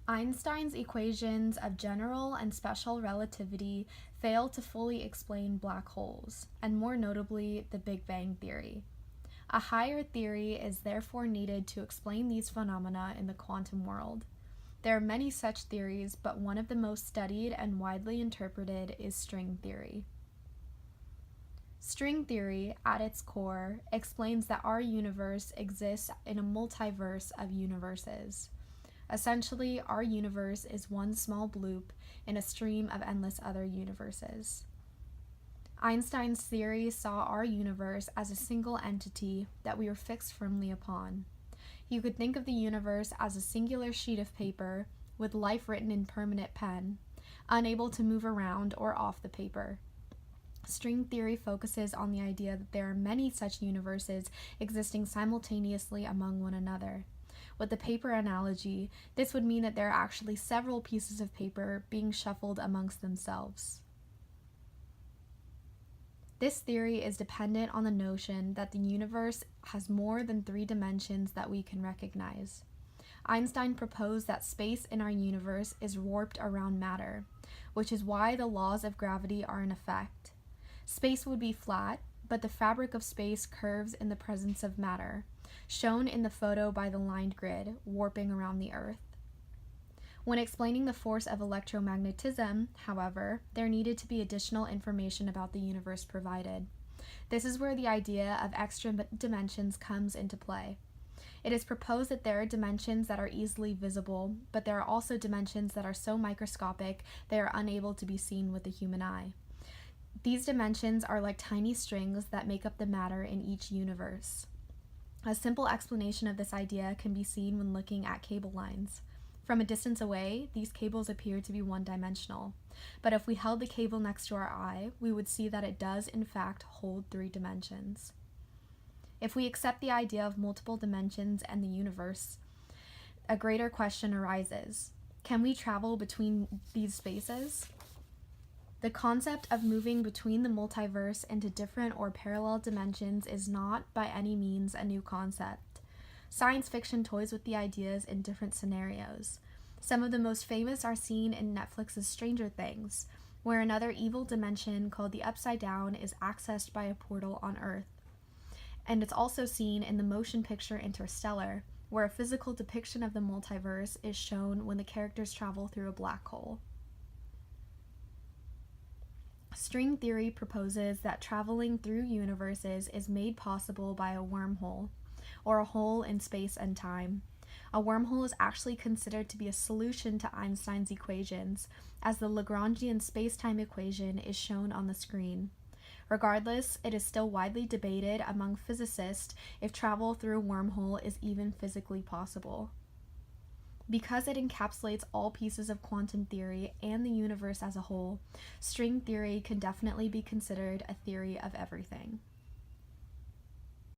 Einstein's equations of general and special relativity fail to fully explain black holes, and more notably, the Big Bang theory. A higher theory is therefore needed to explain these phenomena in the quantum world. There are many such theories, but one of the most studied and widely interpreted is string theory. String theory, at its core, explains that our universe exists in a multiverse of universes. Essentially, our universe is one small bloop in a stream of endless other universes. Einstein's theory saw our universe as a single entity that we were fixed firmly upon. You could think of the universe as a singular sheet of paper with life written in permanent pen, unable to move around or off the paper. String theory focuses on the idea that there are many such universes existing simultaneously among one another. With the paper analogy, this would mean that there are actually several pieces of paper being shuffled amongst themselves. This theory is dependent on the notion that the universe has more than 3 dimensions that we can recognize. Einstein proposed that space in our universe is warped around matter, which is why the laws of gravity are in effect. Space would be flat, but the fabric of space curves in the presence of matter, shown in the photo by the lined grid, warping around the Earth. When explaining the force of electromagnetism, however, there needed to be additional information about the universe provided. This is where the idea of extra dimensions comes into play. It is proposed that there are dimensions that are easily visible, but there are also dimensions that are so microscopic they are unable to be seen with the human eye. These dimensions are like tiny strings that make up the matter in each universe. A simple explanation of this idea can be seen when looking at cable lines. From a distance away, these cables appear to be one-dimensional, but if we held the cable next to our eye, we would see that it does in fact hold 3 dimensions. If we accept the idea of multiple dimensions and the universe, a greater question arises. Can we travel between these spaces? The concept of moving between the multiverse into different or parallel dimensions is not, by any means, a new concept. Science fiction toys with the ideas in different scenarios. Some of the most famous are seen in Netflix's Stranger Things, where another evil dimension called the Upside Down is accessed by a portal on Earth. And it's also seen in the motion picture Interstellar, where a physical depiction of the multiverse is shown when the characters travel through a black hole. String theory proposes that traveling through universes is made possible by a wormhole, or a hole in space and time. A wormhole is actually considered to be a solution to Einstein's equations, as the Lagrangian space-time equation is shown on the screen. Regardless, it is still widely debated among physicists if travel through a wormhole is even physically possible. Because it encapsulates all pieces of quantum theory and the universe as a whole, string theory can definitely be considered a theory of everything.